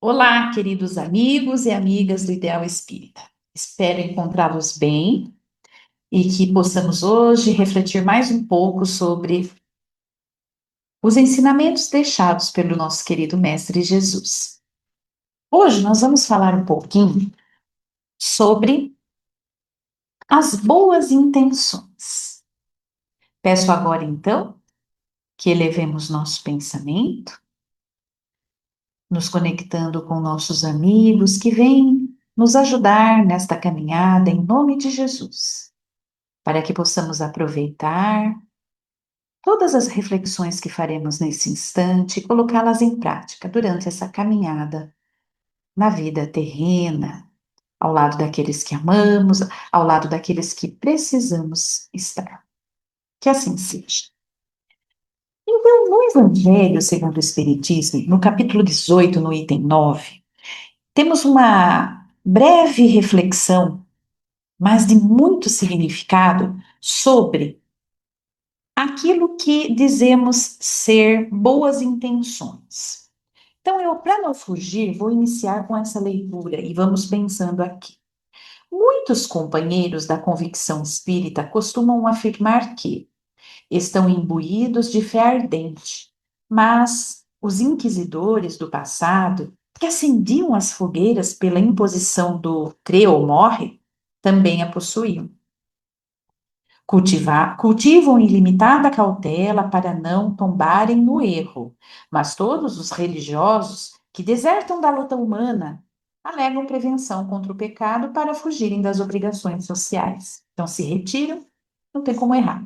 Olá, queridos amigos e amigas do Ideal Espírita. Espero encontrá-los bem e que possamos hoje refletir mais um pouco sobre os ensinamentos deixados pelo nosso querido Mestre Jesus. Hoje nós vamos falar um pouquinho sobre as boas intenções. Peço agora então que elevemos nosso pensamento, nos conectando com nossos amigos que vêm nos ajudar nesta caminhada em nome de Jesus, para que possamos aproveitar todas as reflexões que faremos nesse instante e colocá-las em prática durante essa caminhada na vida terrena, ao lado daqueles que amamos, ao lado daqueles que precisamos estar. Que assim seja. Então, no Evangelho segundo o Espiritismo, no capítulo 18, no item 9, temos uma breve reflexão, mas de muito significado, sobre aquilo que dizemos ser boas intenções. Então, para não fugir, vou iniciar com essa leitura e vamos pensando aqui. Muitos companheiros da convicção espírita costumam afirmar que estão imbuídos de fé ardente, mas os inquisidores do passado, que acendiam as fogueiras pela imposição do crê ou morre, também a possuíam. Cultivam ilimitada cautela para não tombarem no erro, mas todos os religiosos que desertam da luta humana alegam prevenção contra o pecado para fugirem das obrigações sociais. Então, se retiram, não tem como errar.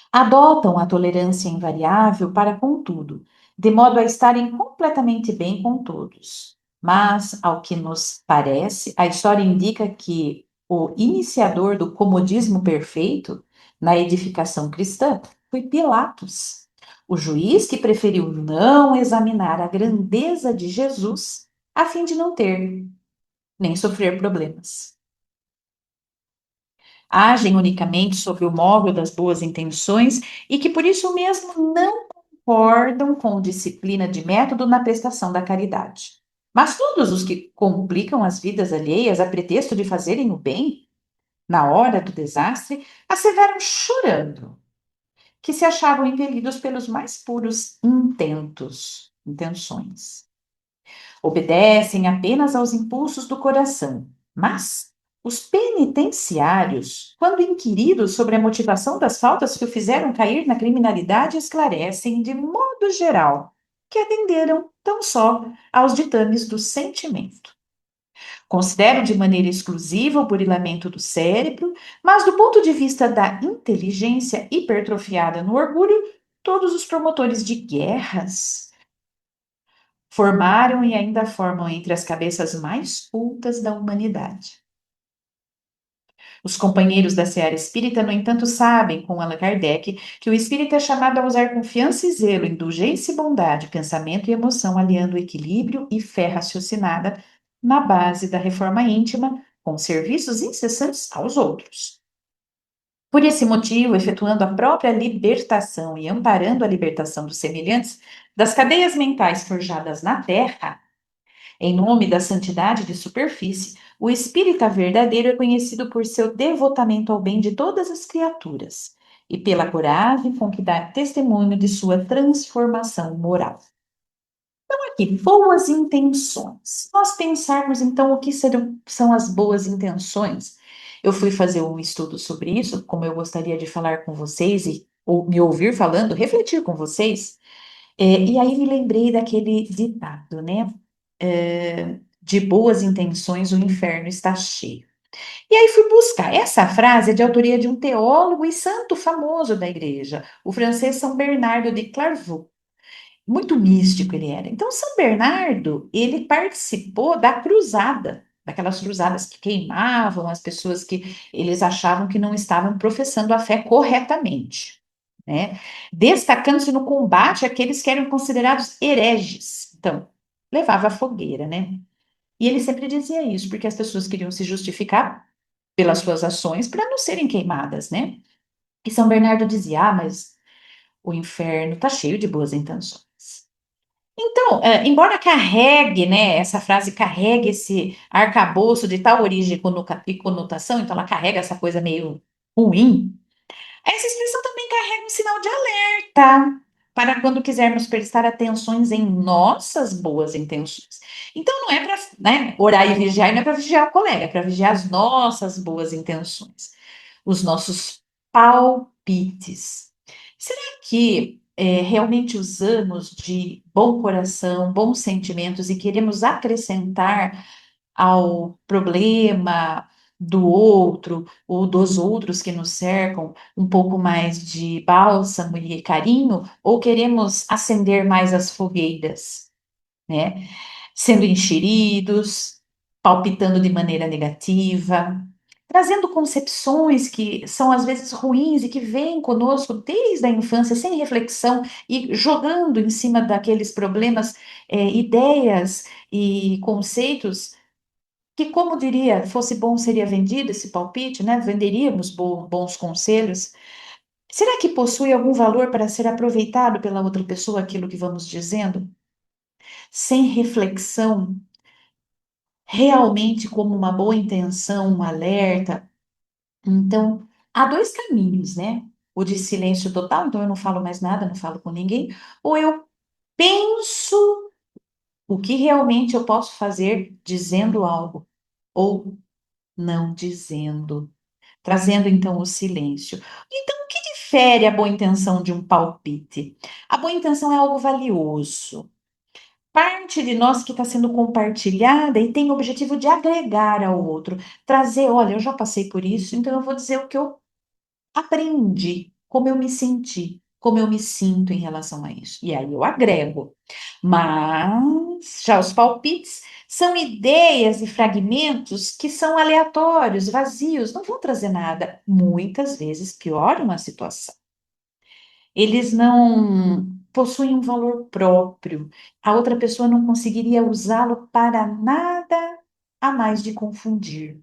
Adotam a tolerância invariável para com tudo, de modo a estarem completamente bem com todos. Mas, ao que nos parece, a história indica que o iniciador do comodismo perfeito na edificação cristã foi Pilatos, o juiz que preferiu não examinar a grandeza de Jesus a fim de não ter nem sofrer problemas. Agem unicamente sob o móvel das boas intenções e que por isso mesmo não concordam com disciplina de método na prestação da caridade. Mas todos os que complicam as vidas alheias a pretexto de fazerem o bem, na hora do desastre, asseveram chorando que se achavam impelidos pelos mais puros intenções. Obedecem apenas aos impulsos do coração, mas os penitenciários, quando inquiridos sobre a motivação das faltas que o fizeram cair na criminalidade, esclarecem de modo geral que atenderam tão só aos ditames do sentimento. Consideram de maneira exclusiva o burilamento do cérebro, mas do ponto de vista da inteligência hipertrofiada no orgulho, todos os promotores de guerras formaram e ainda formam entre as cabeças mais cultas da humanidade. Os companheiros da seara espírita, no entanto, sabem, com Allan Kardec, que o espírita é chamado a usar confiança e zelo, indulgência e bondade, pensamento e emoção, aliando equilíbrio e fé raciocinada na base da reforma íntima, com serviços incessantes aos outros. Por esse motivo, efetuando a própria libertação e amparando a libertação dos semelhantes das cadeias mentais forjadas na terra, em nome da santidade de superfície, o espírita verdadeiro é conhecido por seu devotamento ao bem de todas as criaturas e pela coragem com que dá testemunho de sua transformação moral. Aqui, boas intenções. Se nós pensarmos, então, o que são as boas intenções, eu fui fazer um estudo sobre isso, como eu gostaria de falar com vocês e ou me ouvir falando, refletir com vocês, e aí me lembrei daquele ditado, né? De boas intenções, o inferno está cheio. E aí fui buscar. Essa frase é de autoria de um teólogo e santo famoso da igreja, o francês São Bernardo de Clairvaux. Muito místico ele era. Então, São Bernardo, ele participou da cruzada, daquelas cruzadas que queimavam as pessoas que eles achavam que não estavam professando a fé corretamente, né? Destacando-se no combate àqueles que eram considerados hereges. Então, levava a fogueira, né? E ele sempre dizia isso, porque as pessoas queriam se justificar pelas suas ações para não serem queimadas, né? E São Bernardo dizia: ah, mas o inferno está cheio de boas intenções. Então, embora carregue, né, essa frase carregue esse arcabouço de tal origem e conotação, então ela carrega essa coisa meio ruim, essa expressão também carrega um sinal de alerta para quando quisermos prestar atenções em nossas boas intenções. Então, não é para, né, orar e vigiar, não é para vigiar o colega, é para vigiar as nossas boas intenções, os nossos palpites. Será que realmente usamos de bom coração, bons sentimentos e queremos acrescentar ao problema do outro ou dos outros que nos cercam um pouco mais de bálsamo e carinho, ou queremos acender mais as fogueiras, né? Sendo enxeridos, palpitando de maneira negativa, trazendo concepções que são às vezes ruins e que vêm conosco desde a infância, sem reflexão, e jogando em cima daqueles problemas, ideias e conceitos que, como diria, fosse bom, seria vendido esse palpite, né? Venderíamos bons conselhos. Será que possui algum valor para ser aproveitado pela outra pessoa aquilo que vamos dizendo? Sem reflexão, realmente como uma boa intenção, um alerta. Então, há dois caminhos, né? O de silêncio total, então eu não falo mais nada, não falo com ninguém, ou eu penso o que realmente eu posso fazer dizendo algo, ou não dizendo. Trazendo então o silêncio. Então, o que difere a boa intenção de um palpite? A boa intenção é algo valioso, parte de nós que está sendo compartilhada e tem o objetivo de agregar ao outro, trazer, olha, eu já passei por isso, então eu vou dizer o que eu aprendi, como eu me senti, como eu me sinto em relação a isso. E aí eu agrego. Mas já os palpites são ideias e fragmentos que são aleatórios, vazios, não vão trazer nada. Muitas vezes pioram a situação. Eles não possuem um valor próprio. A outra pessoa não conseguiria usá-lo para nada a mais de confundir.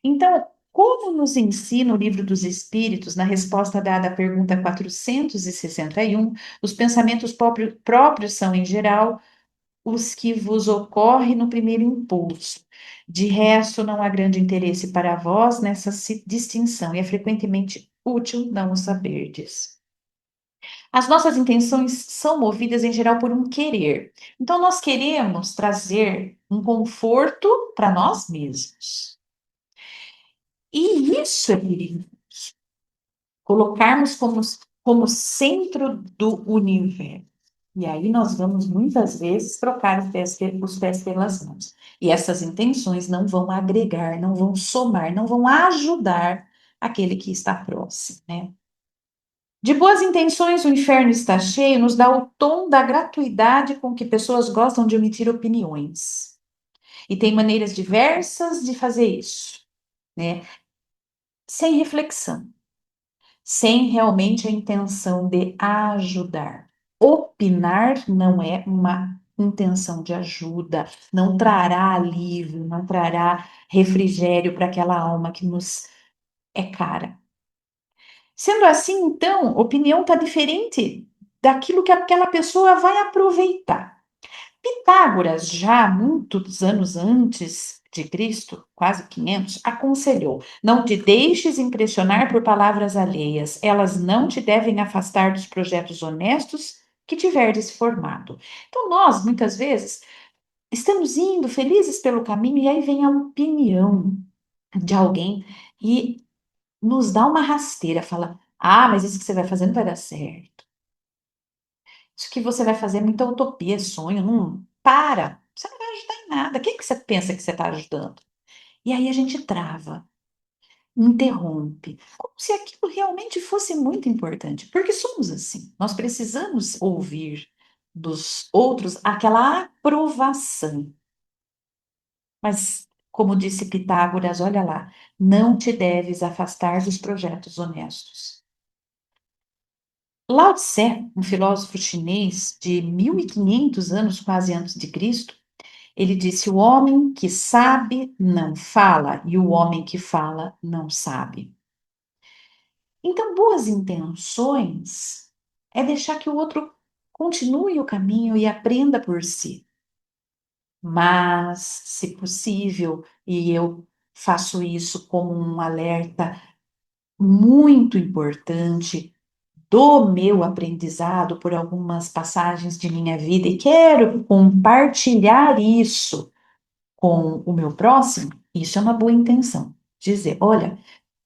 Então, como nos ensina o Livro dos Espíritos, na resposta dada à pergunta 461, os pensamentos próprios são, em geral, os que vos ocorrem no primeiro impulso. De resto, não há grande interesse para vós nessa distinção, e é frequentemente útil não o saberdes. As nossas intenções são movidas, em geral, por um querer. Então, nós queremos trazer um conforto para nós mesmos. E isso é perigoso. Colocarmos como centro do universo. E aí nós vamos muitas vezes trocar os pés pelas mãos. E essas intenções não vão agregar, não vão somar, não vão ajudar aquele que está próximo, né? De boas intenções, o inferno está cheio, nos dá o tom da gratuidade com que pessoas gostam de emitir opiniões. E tem maneiras diversas de fazer isso, né? Sem reflexão, sem realmente a intenção de ajudar. Opinar não é uma intenção de ajuda, não trará alívio, não trará refrigério para aquela alma que nos é cara. Sendo assim, então, opinião está diferente daquilo que aquela pessoa vai aproveitar. Pitágoras, já muitos anos antes de Cristo, quase 500, aconselhou: não te deixes impressionar por palavras alheias, elas não te devem afastar dos projetos honestos que tiveres formado. Então, nós, muitas vezes, estamos indo felizes pelo caminho e aí vem a opinião de alguém e nos dá uma rasteira, fala: ah, mas isso que você vai fazer não vai dar certo. Isso que você vai fazer é muita utopia, sonho, não para. Você não vai ajudar em nada. Quem que você pensa que você está ajudando? E aí a gente trava, interrompe, como se aquilo realmente fosse muito importante, porque somos assim. Nós precisamos ouvir dos outros aquela aprovação. Mas, como disse Pitágoras, olha lá, não te deves afastar dos projetos honestos. Lao Tse, um filósofo chinês de 1500 anos, quase antes de Cristo, ele disse: o homem que sabe não fala, e o homem que fala não sabe. Então, boas intenções é deixar que o outro continue o caminho e aprenda por si. Mas, se possível, e eu faço isso como um alerta muito importante do meu aprendizado por algumas passagens de minha vida e quero compartilhar isso com o meu próximo, isso é uma boa intenção. Dizer, olha,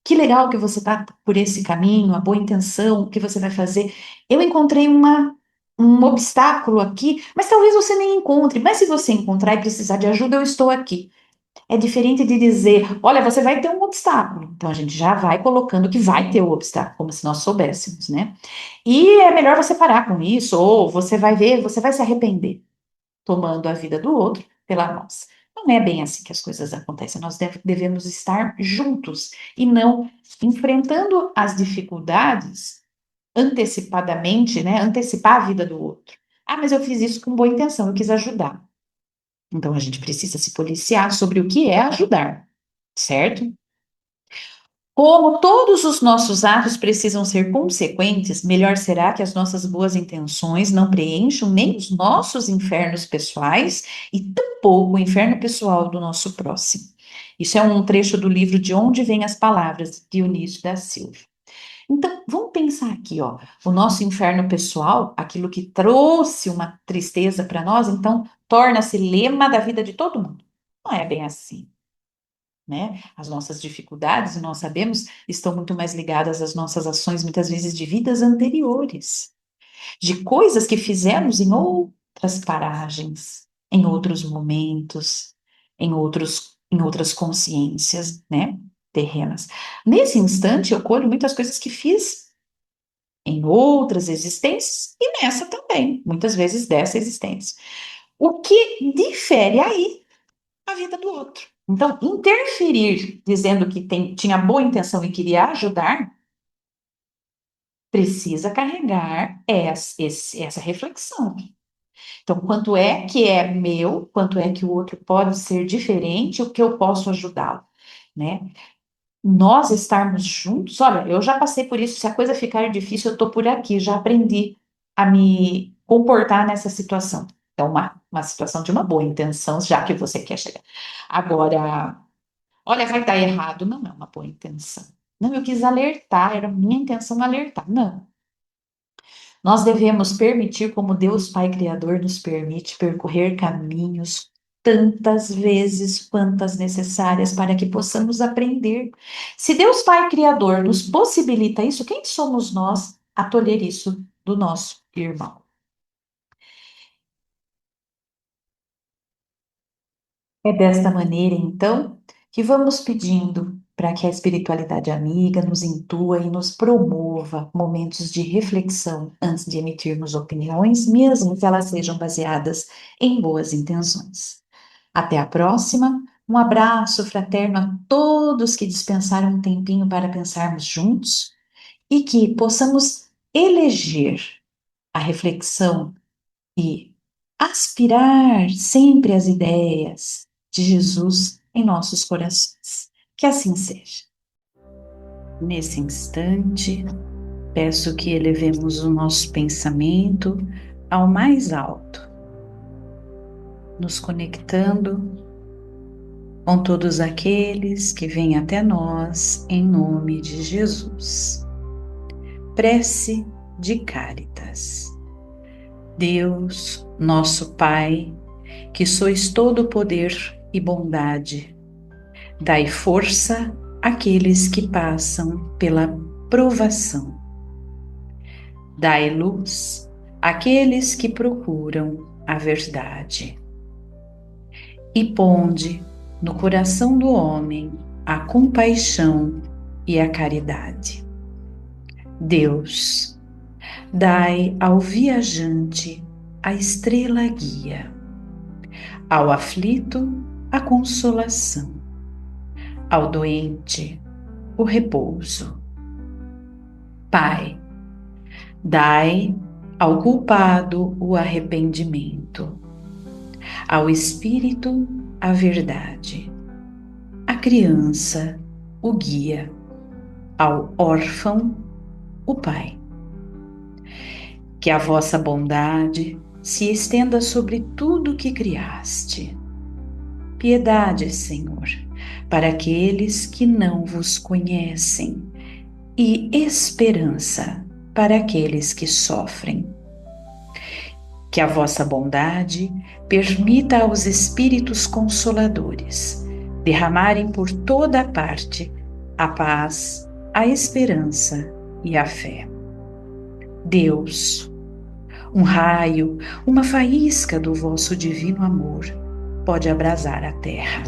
que legal que você está por esse caminho, a boa intenção, o que você vai fazer. Eu encontrei um obstáculo aqui, mas talvez você nem encontre. Mas se você encontrar e precisar de ajuda, eu estou aqui. É diferente de dizer, olha, você vai ter um obstáculo. Então a gente já vai colocando que vai ter o obstáculo, como se nós soubéssemos, né? E é melhor você parar com isso, ou você vai ver, você vai se arrepender, tomando a vida do outro pela nossa. Não é bem assim que as coisas acontecem. Nós devemos estar juntos e não enfrentando as dificuldades antecipadamente, né? Antecipar a vida do outro. Ah, mas eu fiz isso com boa intenção, eu quis ajudar. Então a gente precisa se policiar sobre o que é ajudar, certo? Como todos os nossos atos precisam ser consequentes, melhor será que as nossas boas intenções não preencham nem os nossos infernos pessoais e tampouco o inferno pessoal do nosso próximo. Isso é um trecho do livro De Onde Vêm as Palavras, de Dionísio da Silva. Então, vamos pensar aqui, ó, o nosso inferno pessoal, aquilo que trouxe uma tristeza para nós, então torna-se lema da vida de todo mundo. Não é bem assim, né? As nossas dificuldades, e nós sabemos, estão muito mais ligadas às nossas ações, muitas vezes de vidas anteriores, de coisas que fizemos em outras paragens, em outros momentos, em outras consciências, né? Terrenas. Nesse instante, eu colho muitas coisas que fiz em outras existências e nessa também, muitas vezes dessa existência. O que difere aí a vida do outro. Então, interferir dizendo que tinha boa intenção e queria ajudar, precisa carregar essa reflexão. Então, quanto é que é meu, quanto é que o outro pode ser diferente, o que eu posso ajudá-lo, né? Nós estarmos juntos, olha, eu já passei por isso, se a coisa ficar difícil, eu estou por aqui, já aprendi a me comportar nessa situação. Então, uma situação de uma boa intenção, já que você quer chegar. Agora, olha, vai dar errado. Não é uma boa intenção. Não, eu quis alertar, era minha intenção alertar. Não. Nós devemos permitir, como Deus Pai Criador nos permite, percorrer caminhos tantas vezes quantas necessárias para que possamos aprender. Se Deus Pai Criador nos possibilita isso, quem somos nós a tolher isso do nosso irmão? É desta maneira, então, que vamos pedindo para que a espiritualidade amiga nos intua e nos promova momentos de reflexão antes de emitirmos opiniões, mesmo que elas sejam baseadas em boas intenções. Até a próxima. Um abraço fraterno a todos que dispensaram um tempinho para pensarmos juntos e que possamos eleger a reflexão e aspirar sempre as ideias de Jesus em nossos corações. Que assim seja. Nesse instante, peço que elevemos o nosso pensamento ao mais alto, nos conectando com todos aqueles que vêm até nós em nome de Jesus. Prece de Cáritas. Deus, nosso Pai, que sois todo poder e bondade, dai força àqueles que passam pela provação. Dai luz àqueles que procuram a verdade. E ponde no coração do homem a compaixão e a caridade. Deus, dai ao viajante a estrela guia, ao aflito a consolação, ao doente o repouso. Pai, dai ao culpado o arrependimento, ao espírito a verdade, à criança o guia, ao órfão o pai. Que a vossa bondade se estenda sobre tudo que criaste. Piedade, Senhor, para aqueles que não vos conhecem, e esperança para aqueles que sofrem. Que a vossa bondade permita aos Espíritos Consoladores derramarem por toda a parte a paz, a esperança e a fé. Deus, um raio, uma faísca do vosso divino amor pode abrasar a terra.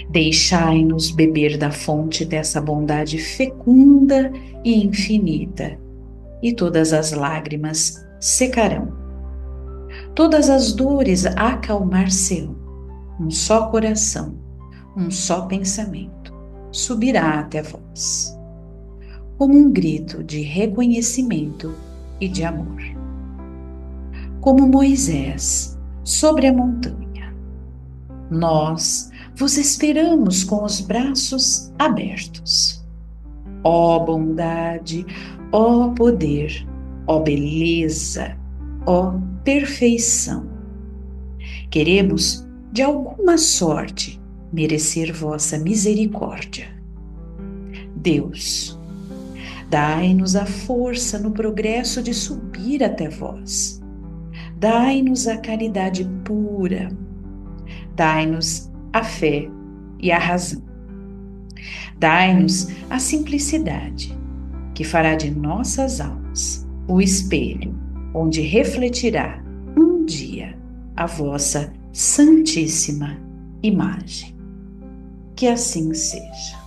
Deixai-nos beber da fonte dessa bondade fecunda e infinita, e todas as lágrimas secarão. Todas as dores acalmar-se-ão. Um só coração, um só pensamento subirá até vós, como um grito de reconhecimento e de amor. Como Moisés sobre a montanha, nós vos esperamos com os braços abertos. Ó bondade, ó poder, ó beleza, ó perfeição. Queremos, de alguma sorte, merecer vossa misericórdia. Deus, dai-nos a força no progresso de subir até vós. Dai-nos a caridade pura. Dai-nos a fé e a razão. Dai-nos a simplicidade, que fará de nossas almas o espelho onde refletirá um dia a vossa santíssima imagem. Que assim seja.